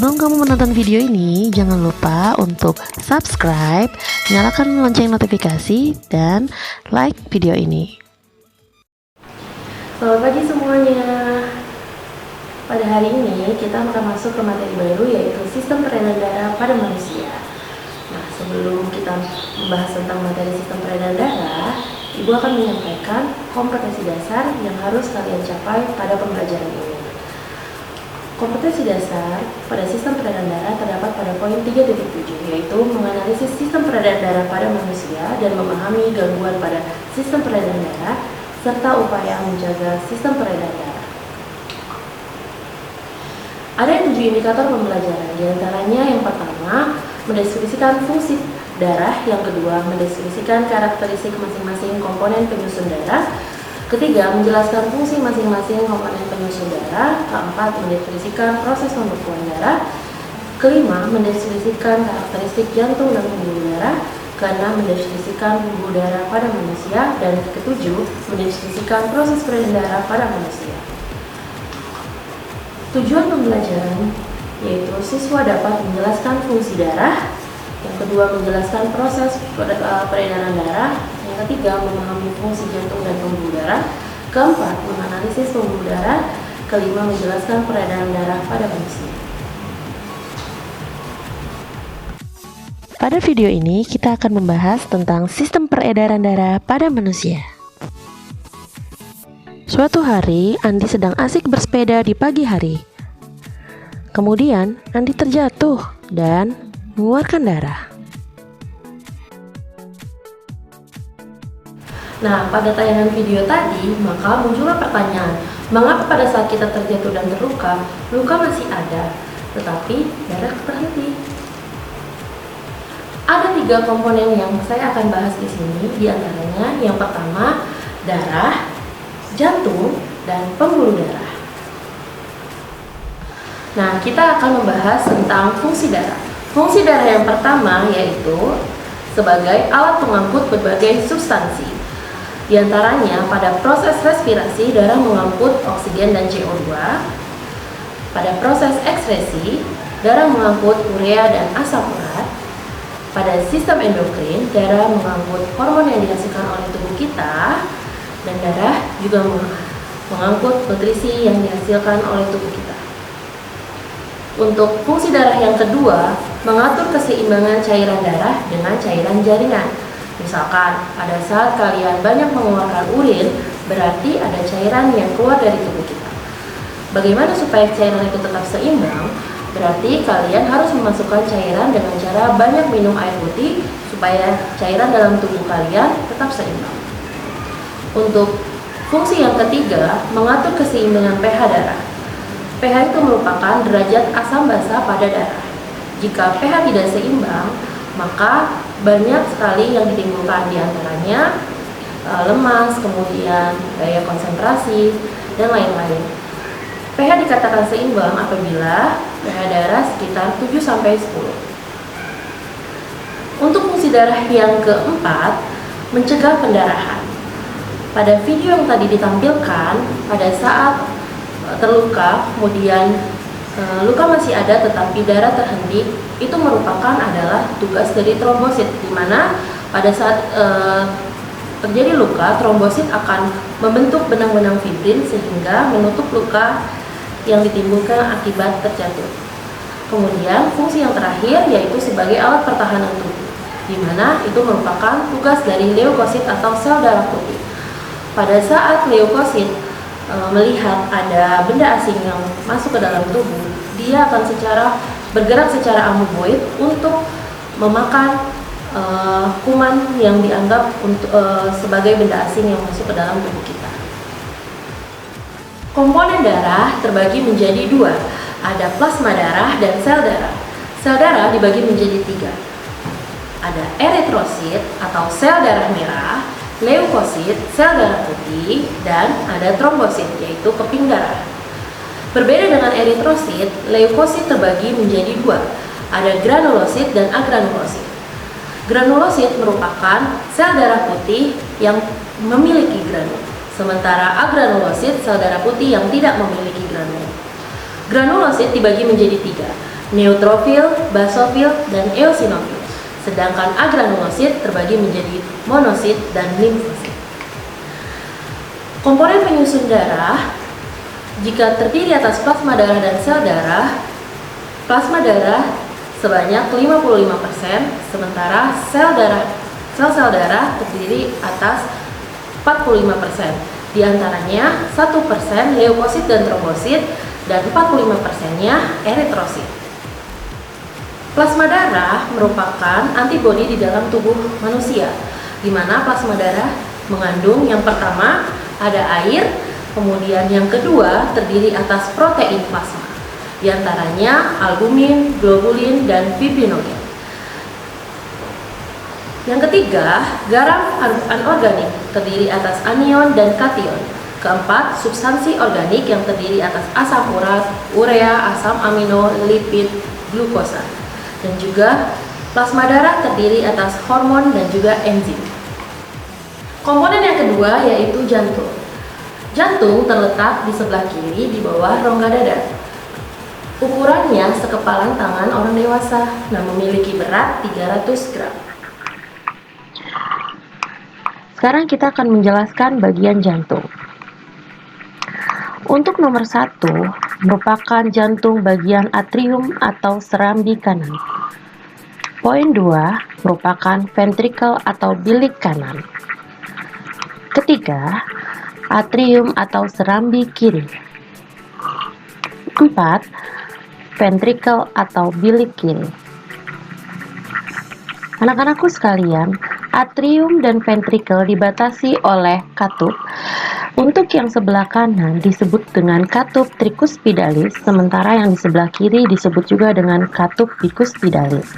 Sebelum kamu menonton video ini, jangan lupa untuk subscribe, nyalakan lonceng notifikasi, dan like video ini. Selamat pagi semuanya. Pada hari ini kita akan masuk ke materi baru, yaitu sistem peredaran darah pada manusia. Nah, sebelum kita membahas tentang materi sistem peredaran darah, Ibu akan menyampaikan kompetensi dasar yang harus kalian capai pada pembelajaran ini. Kompetensi dasar pada sistem peredaran darah terdapat pada poin 3.7, yaitu menganalisis sistem peredaran darah pada manusia dan memahami gangguan pada sistem peredaran darah, serta upaya menjaga sistem peredaran darah. Ada 7 indikator pembelajaran, diantaranya yang pertama, mendeskripsikan fungsi darah, yang kedua, mendeskripsikan karakteristik masing-masing komponen penyusun darah, ketiga, menjelaskan fungsi masing-masing komponen penyusun darah, keempat, mendeskripsikan proses pembekuan darah, kelima, mendeskripsikan karakteristik jantung dan pembuluh darah, keenam, mendeskripsikan pembuluh darah pada manusia, dan ketujuh, mendeskripsikan proses peredaran darah pada manusia. Tujuan pembelajaran yaitu siswa dapat menjelaskan fungsi darah, yang kedua menjelaskan proses peredaran darah, yang ketiga memahami fungsi jantung dan pembuluh darah, keempat menganalisis pembuluh darah, kelima menjelaskan peredaran darah pada manusia. Pada video ini kita akan membahas tentang sistem peredaran darah pada manusia. Suatu hari, Andi sedang asik bersepeda di pagi hari. Kemudian, Andi terjatuh dan mengeluarkan darah. Nah, pada tayangan video tadi, maka muncullah pertanyaan, mengapa pada saat kita terjatuh dan terluka, luka masih ada, tetapi darah berhenti? Ada 3 komponen yang saya akan bahas di sini, diantaranya yang pertama, darah, jantung, dan pembuluh darah. Nah, kita akan membahas tentang fungsi darah. Fungsi darah yang pertama yaitu sebagai alat pengangkut berbagai substansi. Di antaranya pada proses respirasi, darah mengangkut oksigen dan CO2. Pada proses ekskresi, darah mengangkut urea dan asam urat. Pada sistem endokrin, darah mengangkut hormon yang dihasilkan oleh tubuh kita. Dan darah juga mengangkut nutrisi yang dihasilkan oleh tubuh kita. Untuk fungsi darah yang kedua, mengatur keseimbangan cairan darah dengan cairan jaringan. Misalkan, pada saat kalian banyak mengeluarkan urin, berarti ada cairan yang keluar dari tubuh kita. Bagaimana supaya cairan itu tetap seimbang? Berarti kalian harus memasukkan cairan dengan cara banyak minum air putih, supaya cairan dalam tubuh kalian tetap seimbang. Untuk fungsi yang ketiga, mengatur keseimbangan pH darah. pH itu merupakan derajat asam basa pada darah. Jika pH tidak seimbang, maka banyak sekali yang ditimbulkan, diantaranya lemas, kemudian daya konsentrasi, dan lain-lain. pH dikatakan seimbang apabila pH darah sekitar 7-10. Untuk fungsi darah yang keempat, mencegah pendarahan. Pada video yang tadi ditampilkan, pada saat terluka, kemudian luka masih ada tetapi darah terhenti, itu merupakan adalah tugas dari trombosit, di mana pada saat terjadi luka, trombosit akan membentuk benang-benang fibrin sehingga menutup luka yang ditimbulkan akibat terjatuh. Kemudian fungsi yang terakhir yaitu sebagai alat pertahanan tubuh, di mana itu merupakan tugas dari leukosit atau sel darah putih. Pada saat leukosit melihat ada benda asing yang masuk ke dalam tubuh, dia akan bergerak secara amoeboid untuk memakan kuman yang dianggap sebagai benda asing yang masuk ke dalam tubuh kita. Komponen darah terbagi menjadi 2, ada plasma darah dan sel darah. Sel darah dibagi menjadi 3, ada eritrosit atau sel darah merah, leukosit, sel darah putih, dan ada trombosit, yaitu keping darah. Berbeda dengan eritrosit, leukosit terbagi menjadi 2, ada granulosit dan agranulosit. Granulosit merupakan sel darah putih yang memiliki granul, sementara agranulosit sel darah putih yang tidak memiliki granul. Granulosit dibagi menjadi 3, neutrofil, basofil, dan eosinofil. Sedangkan agranulosit terbagi menjadi monosit dan limfosit. Komponen penyusun darah jika terdiri atas plasma darah dan sel darah, plasma darah sebanyak 55%, sementara sel-sel darah terdiri atas 45%. Di antaranya 1% leukosit dan trombosit dan 45%-nya eritrosit. Plasma darah merupakan antibodi di dalam tubuh manusia, di mana plasma darah mengandung yang pertama ada air, kemudian yang kedua terdiri atas protein plasma, di antaranya albumin, globulin, dan fibrinogen. Yang ketiga, garam anorganik terdiri atas anion dan kation. Keempat, substansi organik yang terdiri atas asam urat, urea, asam amino, lipid, glukosa. Dan juga plasma darah terdiri atas hormon dan juga enzim. Komponen yang kedua yaitu jantung. Jantung terletak di sebelah kiri di bawah rongga dada. Ukurannya sekepalan tangan orang dewasa dan memiliki berat 300 gram. Sekarang kita akan menjelaskan bagian jantung. Untuk nomor 1, merupakan jantung bagian atrium atau serambi kanan. Poin 2, merupakan ventrikel atau bilik kanan. Ketiga, atrium atau serambi kiri. 4, ventrikel atau bilik kiri. Anak-anakku sekalian, atrium dan ventrikel dibatasi oleh katup. Untuk yang sebelah kanan disebut dengan katup tricuspidalis, sementara yang di sebelah kiri disebut juga dengan katup bicuspidalis.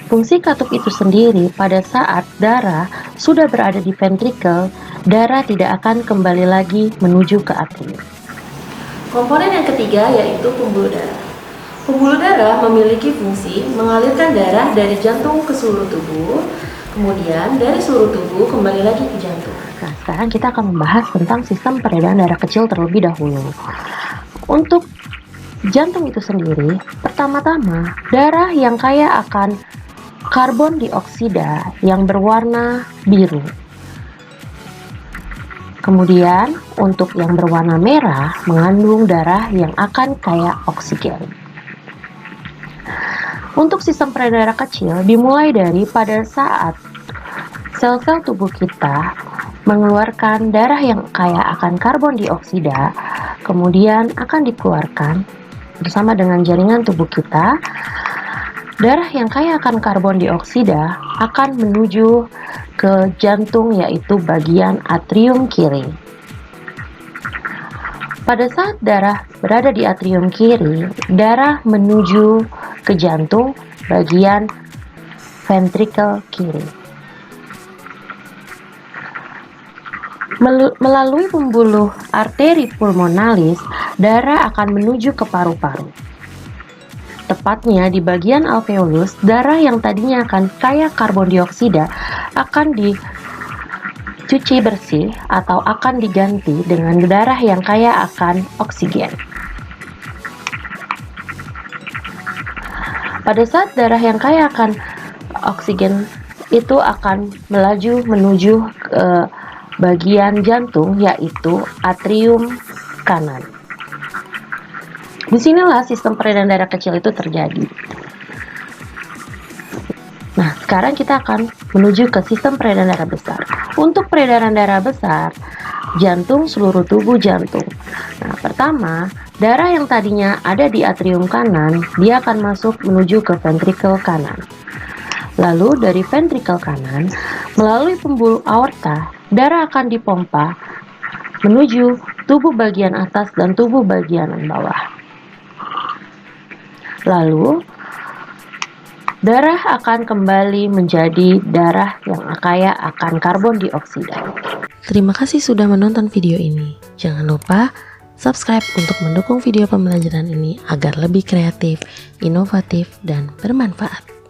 Fungsi katup itu sendiri, pada saat darah sudah berada di ventrikel, darah tidak akan kembali lagi menuju ke atrium. Komponen yang ketiga yaitu pembuluh darah. Pembuluh darah memiliki fungsi mengalirkan darah dari jantung ke seluruh tubuh, kemudian dari seluruh tubuh kembali lagi ke jantung. Nah, sekarang kita akan membahas tentang sistem peredaran darah kecil terlebih dahulu. Untuk jantung itu sendiri, pertama-tama darah yang kaya akan karbon dioksida yang berwarna biru. Kemudian, untuk yang berwarna merah mengandung darah yang akan kaya oksigen. Untuk sistem peredaran darah kecil dimulai dari pada saat sel-sel tubuh kita mengeluarkan darah yang kaya akan karbon dioksida, kemudian akan dikeluarkan bersama dengan jaringan tubuh kita. Darah yang kaya akan karbon dioksida akan menuju ke jantung, yaitu bagian atrium kiri. Pada saat darah berada di atrium kiri, darah menuju ke jantung bagian ventrikel kiri. Melalui pembuluh arteri pulmonalis, darah akan menuju ke paru-paru. Tepatnya di bagian alveolus, darah yang tadinya akan kaya karbon dioksida akan dicuci bersih atau akan diganti dengan darah yang kaya akan oksigen. Pada saat darah yang kaya akan oksigen itu akan melaju menuju ke bagian jantung, yaitu atrium kanan. Disinilah sistem peredaran darah kecil itu terjadi. Nah, sekarang kita akan menuju ke sistem peredaran darah besar. Untuk peredaran darah besar, jantung, seluruh tubuh jantung. Nah, pertama, darah yang tadinya ada di atrium kanan, dia akan masuk menuju ke ventrikel kanan. Lalu dari ventrikel kanan, melalui pembuluh aorta, darah akan dipompa menuju tubuh bagian atas dan tubuh bagian bawah. Lalu, darah akan kembali menjadi darah yang kaya akan karbon dioksida. Terima kasih sudah menonton video ini. Jangan lupa subscribe untuk mendukung video pembelajaran ini agar lebih kreatif, inovatif, dan bermanfaat.